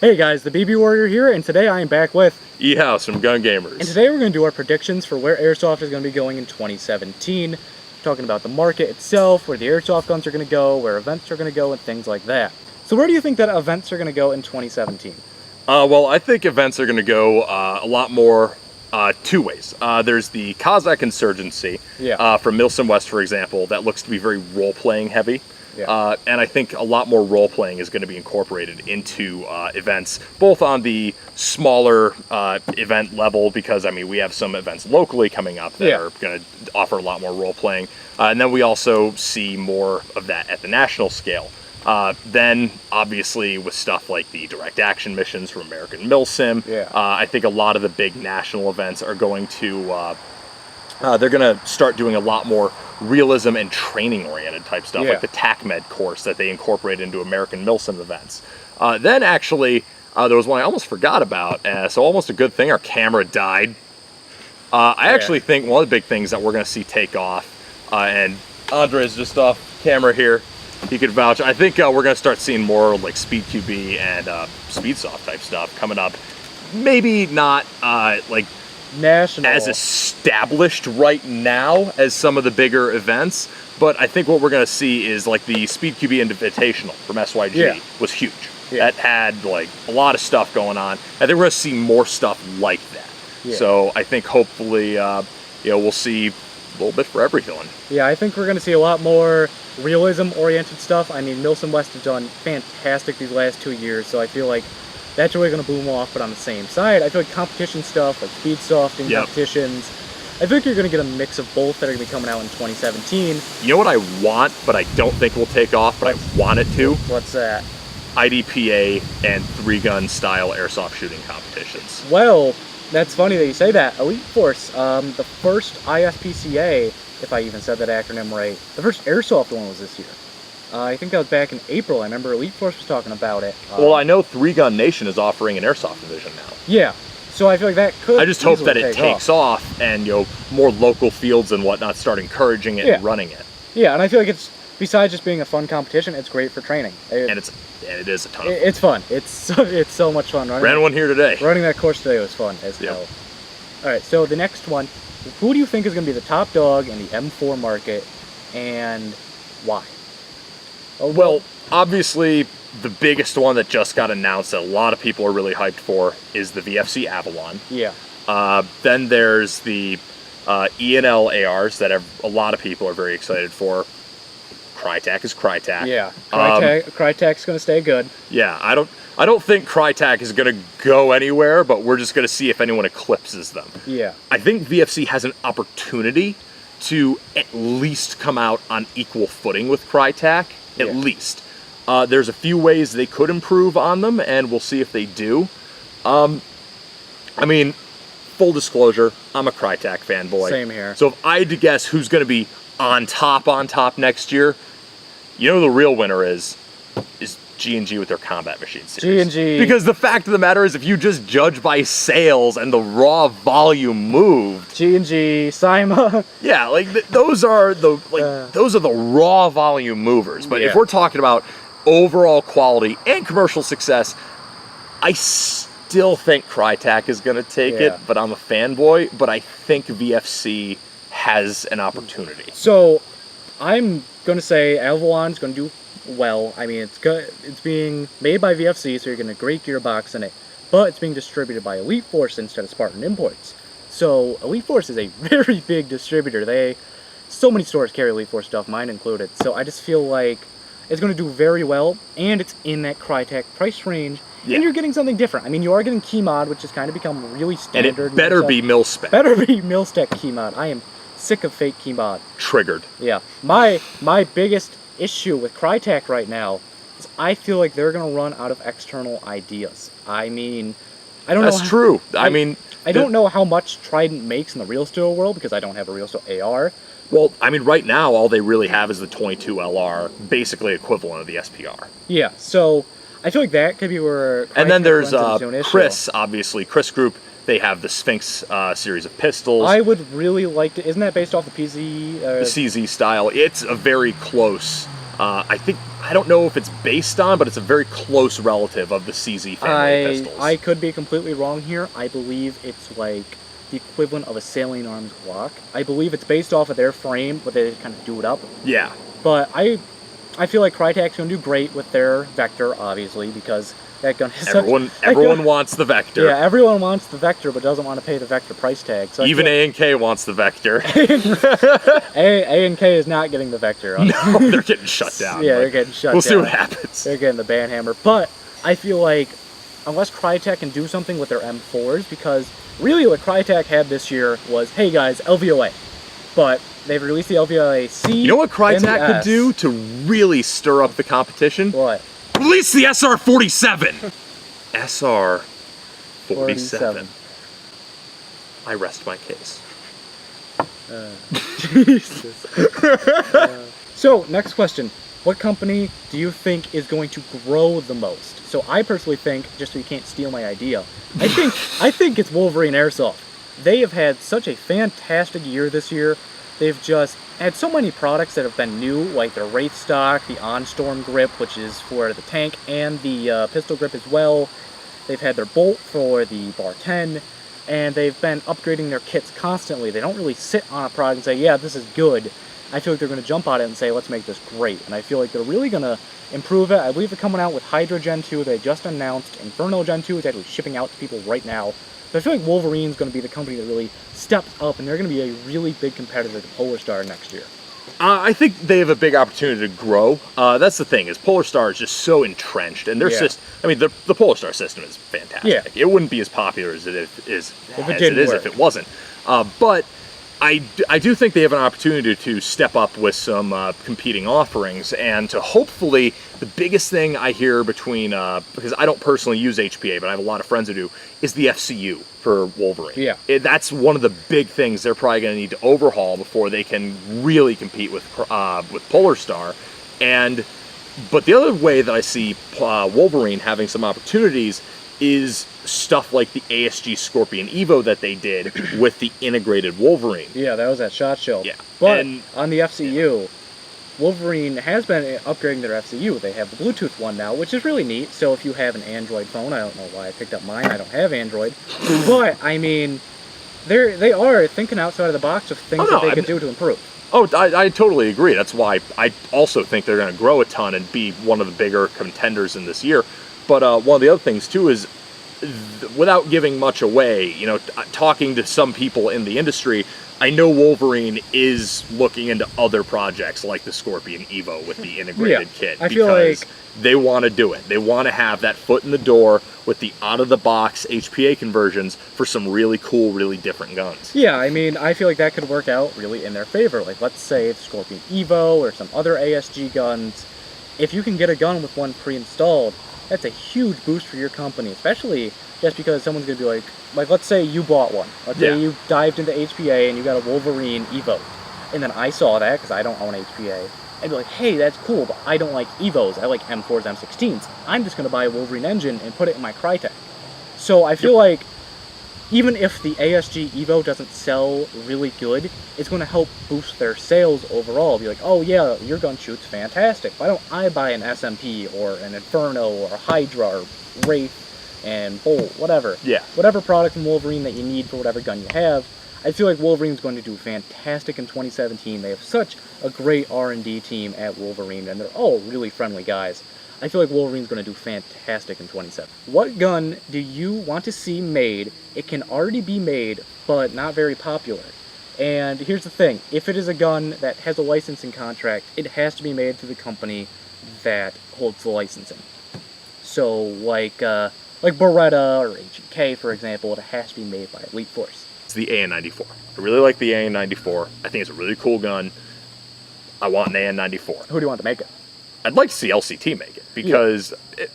Hey guys, the BB Warrior here, and today I am back with E-House from Gun Gamers. And today we're going to do our predictions for where Airsoft is going to be going in 2017. Talking about the market itself, where the Airsoft guns are going to go, where events are going to go, and things like that. So where do you think that events are going to go in 2017? Well, I think events are going to go a lot more two ways. There's the Kazakh Insurgency from Milsim West, for example, that looks to be very role-playing heavy. Yeah. And I think a lot more role-playing is going to be incorporated into events, both on the smaller event level, because, I mean, we have some events locally coming up that are going to offer a lot more role-playing. And then we also see more of that at the national scale. Then, obviously, with stuff like the direct action missions from American Milsim, I think a lot of the big national events are going to, they're going to start doing a lot more realism and training-oriented type stuff, like the TACMED course that they incorporate into American Milsim events. Then, actually, there was one I almost forgot about, so almost a good thing, our camera died. I actually think one of the big things that we're going to see take off, and Andre's just off camera here, he could vouch. I think we're going to start seeing more like Speed QB and Speedsoft type stuff coming up. Maybe not like national as established right now as some of the bigger events, but I think what we're going to see is like the Speed QB Invitational from SYG was huge. That had like a lot of stuff going on. I think we're going to see more stuff like that. So I think hopefully, we'll see a little bit for everyone. Yeah, I think we're going to see a lot more realism-oriented stuff. I mean, Milsim West has done fantastic these last 2 years, so I feel like that's really going to boom off. But on the same side, I feel like competition stuff, like Speedsoft and competitions, I think you're going to get a mix of both that are going to be coming out in 2017. You know what I want, but I don't think will take off, but I want it to? What's that? IDPA and three-gun style airsoft shooting competitions. Well, that's funny that you say that. Elite Force, the first ISPCA, if I even said that acronym right, the first Airsoft one was this year. I think that was back in April. I remember Elite Force was talking about it. Well, I know Three Gun Nation is offering an Airsoft division now. Yeah, so I feel like that could I just hope that it takes off and, more local fields and whatnot start encouraging it and running it. Yeah, and I feel like it's, besides just being a fun competition, it's great for training. And it is a ton of fun. It's fun. It's so much fun. Ran one here today. Running that course today was fun as hell. All right, so the next one, who do you think is going to be the top dog in the M4 market, and why? Well, obviously, the biggest one that just got announced that a lot of people are really hyped for is the VFC Avalon. Yeah. Then there's the E&L ARs that a lot of people are very excited for. Crytek is Crytek. Yeah, Crytek's going to stay good. Yeah, I don't think Crytek is going to go anywhere, but we're just going to see if anyone eclipses them. Yeah. I think VFC has an opportunity to at least come out on equal footing with Crytek, at least. There's a few ways they could improve on them, and we'll see if they do. I mean, full disclosure, I'm a Crytek fanboy. Same here. So if I had to guess who's going to be on top next year, the real winner is G&G with their combat machine series. G&G. Because the fact of the matter is, if you just judge by sales and the raw volume moved, G&G, Cyma. Yeah, like those are the raw volume movers. But if we're talking about overall quality and commercial success, I still think Crytek is going to take it. But I'm a fanboy. But I think VFC has an opportunity. So I'm going to say Avalon's going to do well. I mean, it's good. It's being made by VFC, so you're getting a great gearbox in it, but it's being distributed by Elite Force instead of Spartan Imports. So Elite Force is a very big distributor. So many stores carry Elite Force stuff, mine included. So I just feel like it's going to do very well, and it's in that Crytek price range, and you're getting something different. I mean, you are getting key mod, which has kind of become really standard. And it better be mil-spec. Better be mil-spec key mod. I am sick of fake key mod. Triggered. Yeah. My biggest issue with Crytek right now is I feel like they're going to run out of external ideas. I mean, I don't know. That's true. I mean, I don't know how much Trident makes in the real steel world because I don't have a real steel AR. Well, I mean, right now, all they really have is the 22 LR, basically equivalent of the SPR. Yeah, so I feel like that could be where Crytek and then there's Chris, obviously, Chris Group. They have the Sphinx series of pistols. I would really like to... Isn't that based off the PZ? The CZ style. It's a very close... I think I don't know if it's based on, but it's a very close relative of the CZ family of pistols. I could be completely wrong here. I believe it's like the equivalent of a sailing arms Glock. I believe it's based off of their frame, but they kind of do it up. Yeah. But I feel like Crytek's going to do great with their Vector, obviously, because that gun has everyone wants the Vector. Yeah, everyone wants the Vector, but doesn't want to pay the Vector price tag. So even A&K wants the Vector. A&K is not getting the Vector. No, they're getting shut down. Yeah, they're getting shut down. We'll see what happens. They're getting the banhammer. But I feel like unless Crytek can do something with their M4s, because really what Crytek had this year was, hey guys, LVOA. But they've released the LVOA-C. You know what Crytek could do to really stir up the competition? What? Release the SR-47! SR-47. I rest my case. Jesus. So, next question. What company do you think is going to grow the most? So I personally think, just so you can't steal my idea, I think it's Wolverine Airsoft. They have had such a fantastic year this year. They've just had so many products that have been new, like their Wraith stock, the OnStorm grip, which is for the tank, and the pistol grip as well. They've had their bolt for the Bar 10, and they've been upgrading their kits constantly. They don't really sit on a product and say, yeah, this is good. I feel like they're going to jump on it and say, let's make this great. And I feel like they're really going to improve it. I believe they're coming out with Hydra Gen 2. They just announced Inferno Gen 2 is actually shipping out to people right now. So I feel like Wolverine's going to be the company that really steps up, and they're going to be a really big competitor to Polar Star next year. I think they have a big opportunity to grow. That's the thing, is Polar Star is just so entrenched, and their system, I mean, the Polar Star system is fantastic. Yeah. It wouldn't be as popular as it is if it wasn't. But I do think they have an opportunity to step up with some competing offerings, and to hopefully, the biggest thing I hear between, because I don't personally use HPA, but I have a lot of friends who do, is the FCU for Wolverine. Yeah. That's one of the big things they're probably going to need to overhaul before they can really compete with Polar Star. But the other way that I see Wolverine having some opportunities is stuff like the ASG Scorpion Evo that they did with the integrated Wolverine. Yeah, that was at SHOT Show. Yeah. But on the FCU, Wolverine has been upgrading their FCU. They have the Bluetooth one now, which is really neat. So if you have an Android phone, I don't know why I picked up mine. I don't have Android. But, I mean, they are thinking outside of the box of things that they could do to improve. Oh, I totally agree. That's why I also think they're going to grow a ton and be one of the bigger contenders in this year. But one of the other things, too, is without giving much away, you know, talking to some people in the industry, I know Wolverine is looking into other projects like the Scorpion Evo with the integrated kit. I feel like they want to do it. They want to have that foot in the door with the out-of-the-box HPA conversions for some really cool, really different guns. Yeah, I mean, I feel like that could work out really in their favor. Like, let's say the Scorpion Evo or some other ASG guns. If you can get a gun with one pre-installed, that's a huge boost for your company, especially just because someone's going to be like, let's say you bought one. Let's say you dived into HPA and you got a Wolverine Evo. And then I saw that, because I don't own HPA. I'd be like, hey, that's cool, but I don't like Evos. I like M4s, M16s. I'm just going to buy a Wolverine engine and put it in my Crytek. So I feel like even if the ASG Evo doesn't sell really good, it's going to help boost their sales overall. Be like, oh yeah, your gun shoots fantastic. Why don't I buy an SMP or an Inferno or a Hydra or Wraith and Bolt, whatever. Yeah. Whatever product from Wolverine that you need for whatever gun you have. I feel like Wolverine's going to do fantastic in 2017. They have such a great R&D team at Wolverine, and they're all really friendly guys. I feel like Wolverine's going to do fantastic in 2017. What gun do you want to see made? It can already be made, but not very popular. And here's the thing. If it is a gun that has a licensing contract, it has to be made through the company that holds the licensing. So, like Beretta or HK, for example, it has to be made by Elite Force. It's the AN-94. I really like the AN-94. I think it's a really cool gun. I want an AN-94. Who do you want to make it? I'd like to see LCT make it, because,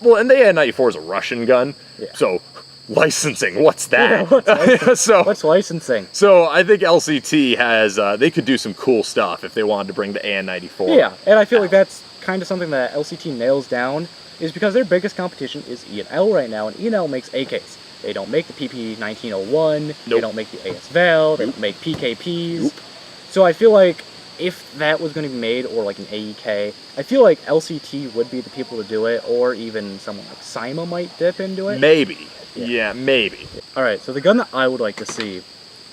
and the AN-94 is a Russian gun, so licensing, what's that? What's licensing? So I think LCT has, they could do some cool stuff if they wanted to bring the AN-94. Yeah, and I feel like that's kind of something that LCT nails down, is because their biggest competition is E&L right now, and E&L makes AKs. They don't make the PP1901, they don't make the AS Val, they don't make PKPs. So I feel like if that was going to be made, or like an AEK, I feel like LCT would be the people to do it, or even someone like Sima might dip into it. Maybe. Yeah, maybe. Alright, so the gun that I would like to see,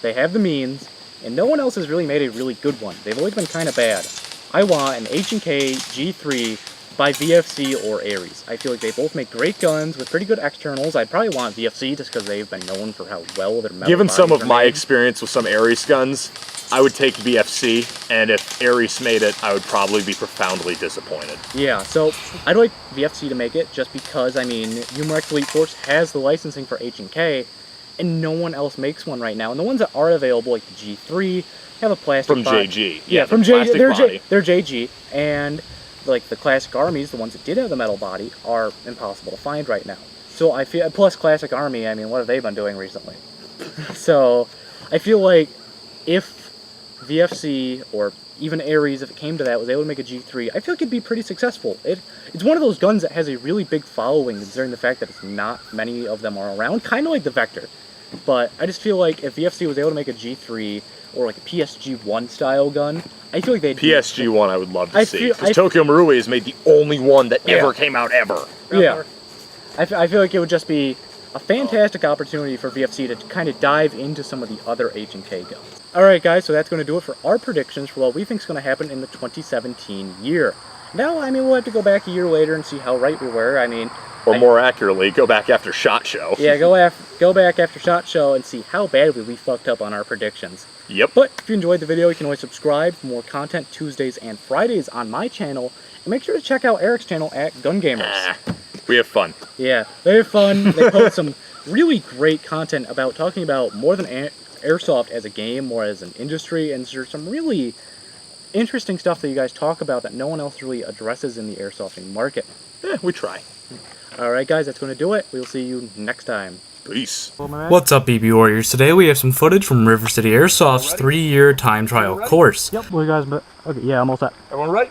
they have the means, and no one else has really made a really good one. They've always been kind of bad. I want an H&K G3 by VFC or Ares. I feel like they both make great guns with pretty good externals. I'd probably want VFC just because they've been known for how well their metal Given some bodies of are my made. experience with some Ares guns, I would take VFC, and if Ares made it, I would probably be profoundly disappointed. Yeah, so I'd like VFC to make it just because, I mean, Humorex Elite Force has the licensing for H&K, and no one else makes one right now. And the ones that are available, like the G3, have a plastic From body. JG. Yeah, the from JG. plastic body. They're JG, and like the classic armies, the ones that did have the metal body, are impossible to find right now. So I feel, plus classic army, I mean, what have they been doing recently? So I feel like if VFC or even Ares, if it came to that, was able to make a G3, I feel like it'd be pretty successful. It's one of those guns that has a really big following, considering the fact that it's not many of them are around, kind of like the Vector. But I just feel like if VFC was able to make a G3 or like a PSG-1 style gun, I feel like they'd PSG-1 I would love to see. feel- Because Tokyo Marui has made the only one that ever came out ever. Yeah. I feel like it would just be a fantastic opportunity for VFC to kind of dive into some of the other H&K guns. Alright guys, so that's going to do it for our predictions for what we think is going to happen in the 2017 year. Now, I mean, we'll have to go back a year later and see how right we were. I mean... Or more accurately, go back after SHOT Show. Yeah, go back after SHOT Show and see how badly we fucked up on our predictions. Yep. But if you enjoyed the video, you can always subscribe for more content Tuesdays and Fridays on my channel. And make sure to check out Eric's channel at Gun Gamers. We have fun. Yeah, they have fun. They post some really great content about talking about more than Airsoft as a game, more as an industry, and there's some really interesting stuff that you guys talk about that no one else really addresses in the airsofting market. We try. Alright guys, that's going to do it. We'll see you next time. Peace. What's up, BB Warriors? Today we have some footage from River City Airsoft's 3-year time trial course. Yep, well you guys, okay, yeah, I'm all set. Everyone ready?